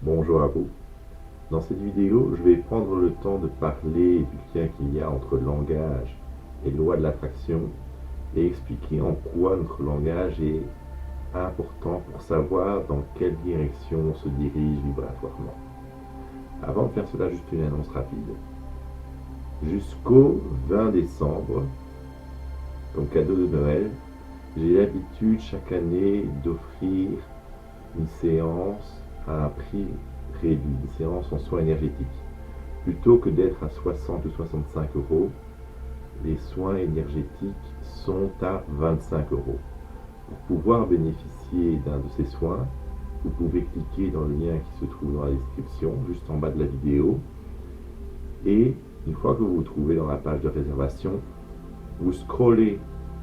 Bonjour à vous. Dans cette vidéo, je vais prendre le temps de parler du lien qu'il y a entre le langage et loi de l'attraction et expliquer en quoi notre langage est important pour savoir dans quelle direction on se dirige vibratoirement. Avant de faire cela, juste une annonce rapide. Jusqu'au 20 décembre, comme cadeau de Noël, j'ai l'habitude chaque année d'offrir une séance à un prix réduit, une séance en soins énergétiques. Plutôt que d'être à 60 ou 65 euros, les soins énergétiques sont à 25 euros. Pour pouvoir bénéficier d'un de ces soins, vous pouvez cliquer dans le lien qui se trouve dans la description, juste en bas de la vidéo. Et une fois que vous vous trouvez dans la page de réservation, vous scrollez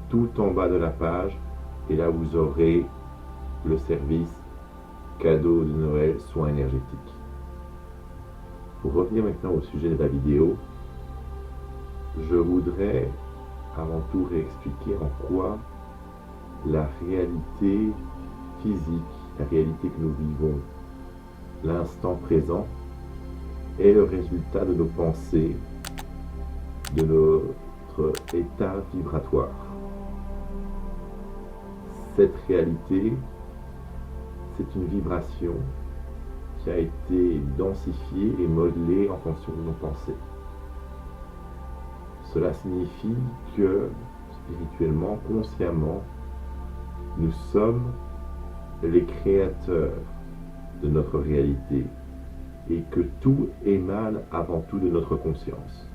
tout en bas de la page et là vous aurez le service cadeau de Noël soins énergétiques. Pour revenir maintenant au sujet de la vidéo, je voudrais avant tout réexpliquer en quoi la réalité physique, la réalité que nous vivons, l'instant présent, est le résultat de nos pensées, de notre état vibratoire. Cette réalité, c'est une vibration qui a été densifiée et modelée en fonction de nos pensées. Cela signifie que, spirituellement, consciemment, nous sommes les créateurs de notre réalité et que tout émane avant tout de notre conscience.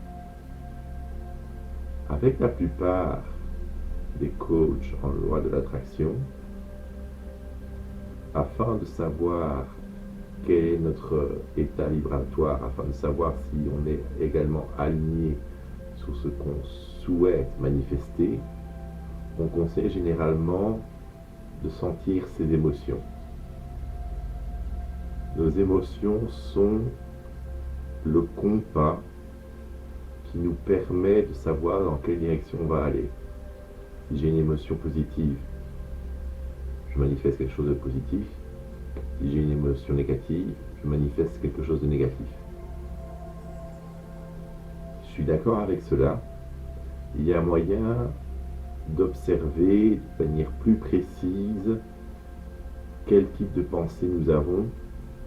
Avec la plupart des coachs en loi de l'attraction, afin de savoir quel est notre état vibratoire, afin de savoir si on est également aligné sur ce qu'on souhaite manifester, on conseille généralement de sentir ses émotions. Nos émotions sont le compas qui nous permet de savoir dans quelle direction on va aller. Si j'ai une émotion positive, je manifeste quelque chose de positif. Si j'ai une émotion négative, je manifeste quelque chose de négatif. Je suis d'accord avec cela. Il y a moyen d'observer de manière plus précise quel type de pensée nous avons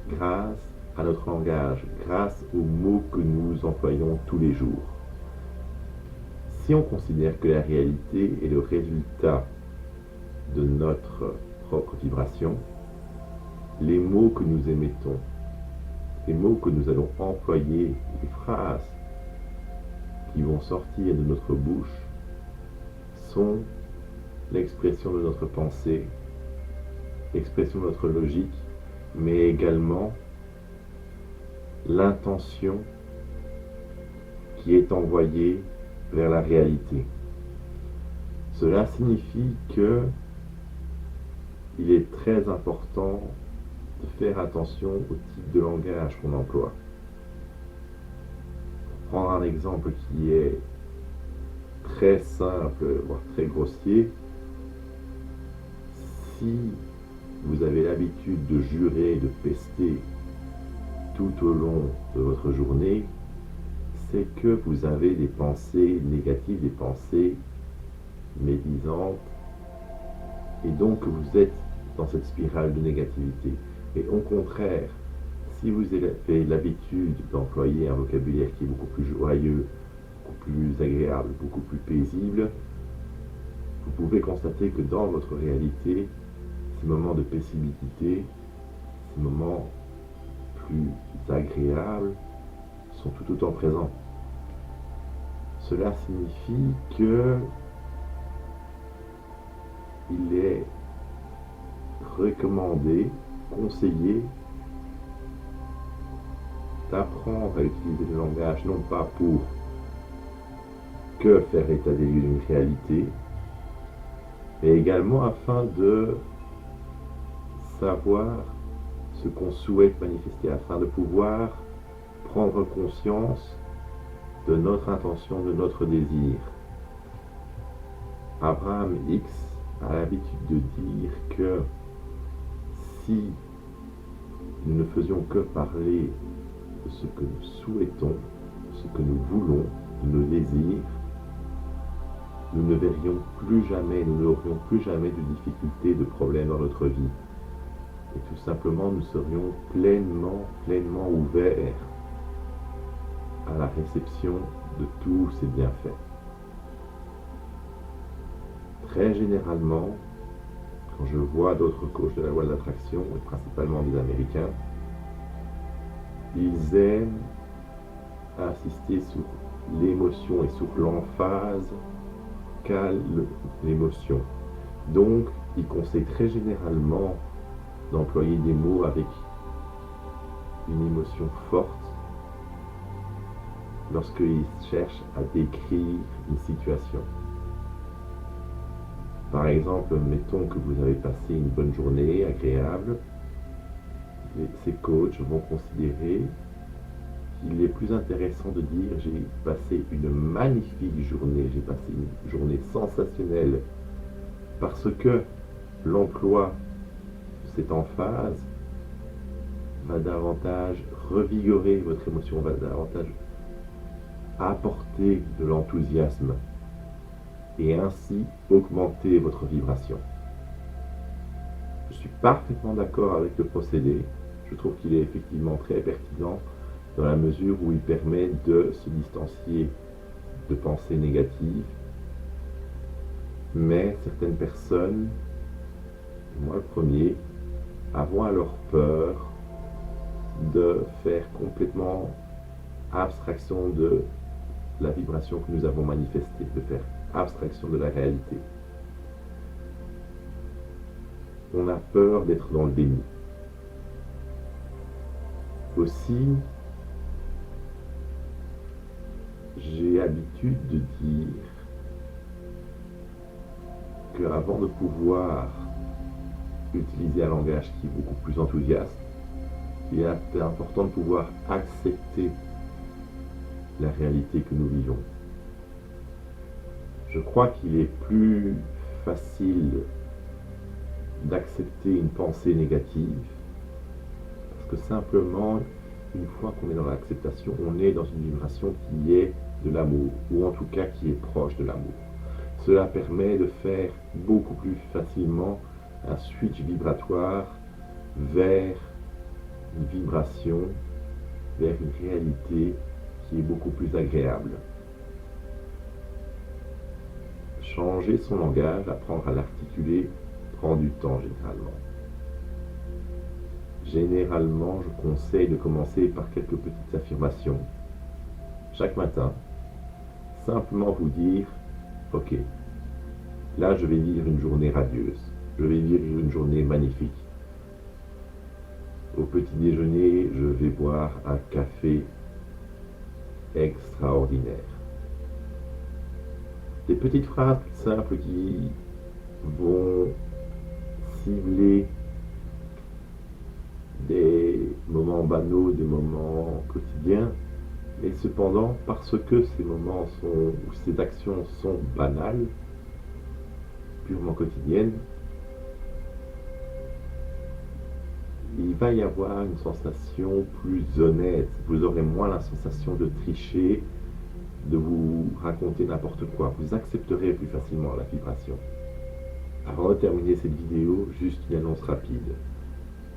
grâce à notre langage, grâce aux mots que nous employons tous les jours. Si on considère que la réalité est le résultat de notre propre vibration, les mots que nous émettons, les mots que nous allons employer, les phrases qui vont sortir de notre bouche sont l'expression de notre pensée, l'expression de notre logique, mais également l'intention qui est envoyée vers la réalité. Cela signifie que il est très important de faire attention au type de langage qu'on emploie. Pour prendre un exemple qui est très simple, voire très grossier, si vous avez l'habitude de jurer, de pester tout au long de votre journée, c'est que vous avez des pensées négatives, des pensées médisantes, et donc vous êtes dans cette spirale de négativité. Et au contraire, si vous avez l'habitude d'employer un vocabulaire qui est beaucoup plus joyeux, beaucoup plus agréable, beaucoup plus paisible, vous pouvez constater que dans votre réalité, ces moments de paisibilité, ces moments plus agréables, sont tout autant présents. Cela signifie que il est recommandé, conseillé d'apprendre à utiliser le langage non pas pour que faire état des lieux d'une réalité, mais également afin de savoir ce qu'on souhaite manifester, afin de pouvoir prendre conscience de notre intention, de notre désir. Abraham X a l'habitude de dire que si nous ne faisions que parler de ce que nous souhaitons, de ce que nous voulons, de nos désirs, nous ne verrions plus jamais, nous n'aurions plus jamais de difficultés, de problèmes dans notre vie. Et tout simplement, nous serions pleinement ouverts à la réception de tous ces bienfaits. Très généralement, quand je vois d'autres coachs de la loi de l'attraction, et principalement des Américains, ils aiment insister sur l'émotion et sur l'emphase qu'a l'émotion. Donc, ils conseillent très généralement d'employer des mots avec une émotion forte lorsqu'ils cherchent à décrire une situation. Par exemple, mettons que vous avez passé une bonne journée agréable, ces coachs vont considérer qu'il est plus intéressant de dire j'ai passé une magnifique journée, j'ai passé une journée sensationnelle, parce que l'emploi de cette emphase va davantage revigorer votre émotion, va davantage apporter de l'enthousiasme et ainsi augmenter votre vibration. Je suis parfaitement d'accord avec le procédé. Je trouve qu'il est effectivement très pertinent dans la mesure où il permet de se distancier de pensées négatives. Mais certaines personnes, moi le premier, avons alors peur de faire complètement abstraction de la vibration que nous avons manifestée, de faire abstraction de la réalité. On a peur d'être dans le déni. Aussi, j'ai l'habitude de dire qu'avant de pouvoir utiliser un langage qui est beaucoup plus enthousiaste, il est important de pouvoir accepter la réalité que nous vivons. Je crois qu'il est plus facile d'accepter une pensée négative parce que simplement, une fois qu'on est dans l'acceptation, on est dans une vibration qui est de l'amour, ou en tout cas qui est proche de l'amour. Cela permet de faire beaucoup plus facilement un switch vibratoire vers une vibration, vers une réalité qui est beaucoup plus agréable. Changer son langage, apprendre à l'articuler, prend du temps généralement. Généralement, je conseille de commencer par quelques petites affirmations. Chaque matin, simplement vous dire, ok, là je vais vivre une journée radieuse, je vais vivre une journée magnifique. Au petit déjeuner, je vais boire un café extraordinaire. Des petites phrases simples qui vont cibler des moments banaux, des moments quotidiens, et cependant, parce que ces moments ou ces actions sont banales, purement quotidiennes, il va y avoir une sensation plus honnête. Vous aurez moins la sensation de tricher, de vous raconter n'importe quoi. Vous accepterez plus facilement la vibration. Avant de terminer cette vidéo, juste une annonce rapide.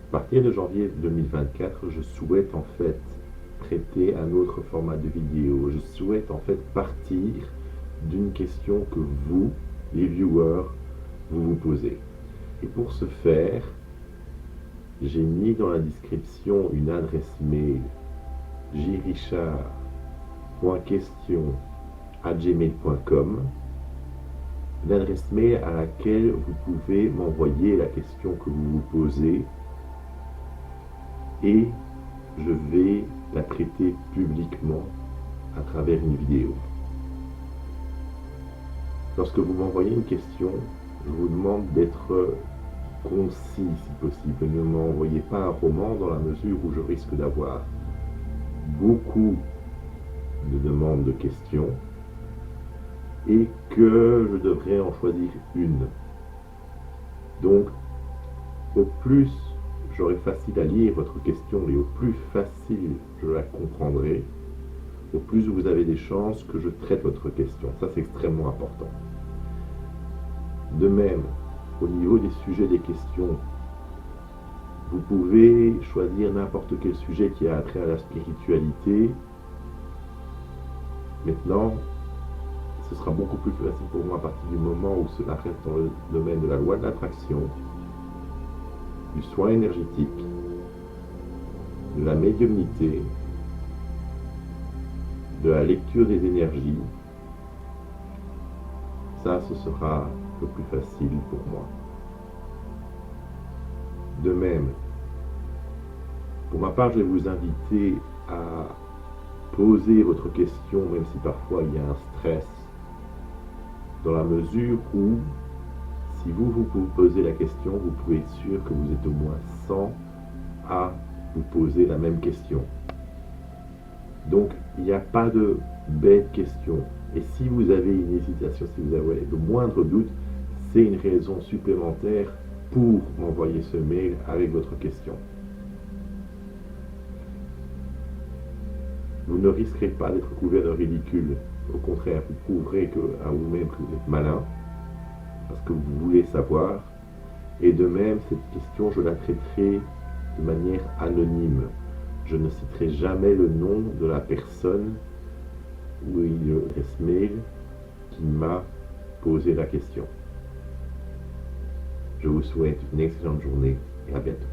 À partir de janvier 2024, je souhaite en fait traiter un autre format de vidéo. Je souhaite en fait partir d'une question que vous, les viewers, vous posez. Et pour ce faire, j'ai mis dans la description une adresse mail jrichard.question@gmail.com, une adresse mail à laquelle vous pouvez m'envoyer la question que vous vous posez et je vais la traiter publiquement à travers une vidéo. Lorsque vous m'envoyez une question, je vous demande d'être concis si possible. Ne m'envoyez pas un roman dans la mesure où je risque d'avoir beaucoup de demandes de questions et que je devrais en choisir une. Donc, au plus j'aurai facile à lire votre question et au plus facile je la comprendrai, au plus vous avez des chances que je traite votre question. Ça, c'est extrêmement important. De même, au niveau des sujets des questions, vous pouvez choisir n'importe quel sujet qui a trait à la spiritualité. Maintenant, ce sera beaucoup plus facile pour moi à partir du moment où cela reste dans le domaine de la loi de l'attraction, du soin énergétique, de la médiumnité, de la lecture des énergies. Ça, ce sera le plus facile pour moi. De même, pour ma part, je vais vous inviter à poser votre question, même si parfois il y a un stress, dans la mesure où, si vous posez la question, vous pouvez être sûr que vous êtes au moins 100 à vous poser la même question. Donc, il n'y a pas de bête question. Et si vous avez une hésitation, si vous avez le moindre doute, c'est une raison supplémentaire pour m'envoyer ce mail avec votre question. Vous ne risquerez pas d'être couvert de ridicule. Au contraire, vous prouverez à vous-même que vous êtes malin, parce que vous voulez savoir. Et de même, cette question, je la traiterai de manière anonyme. Je ne citerai jamais le nom de la personne ou l'adresse mail qui m'a posé la question. Je vous souhaite une excellente journée et à bientôt.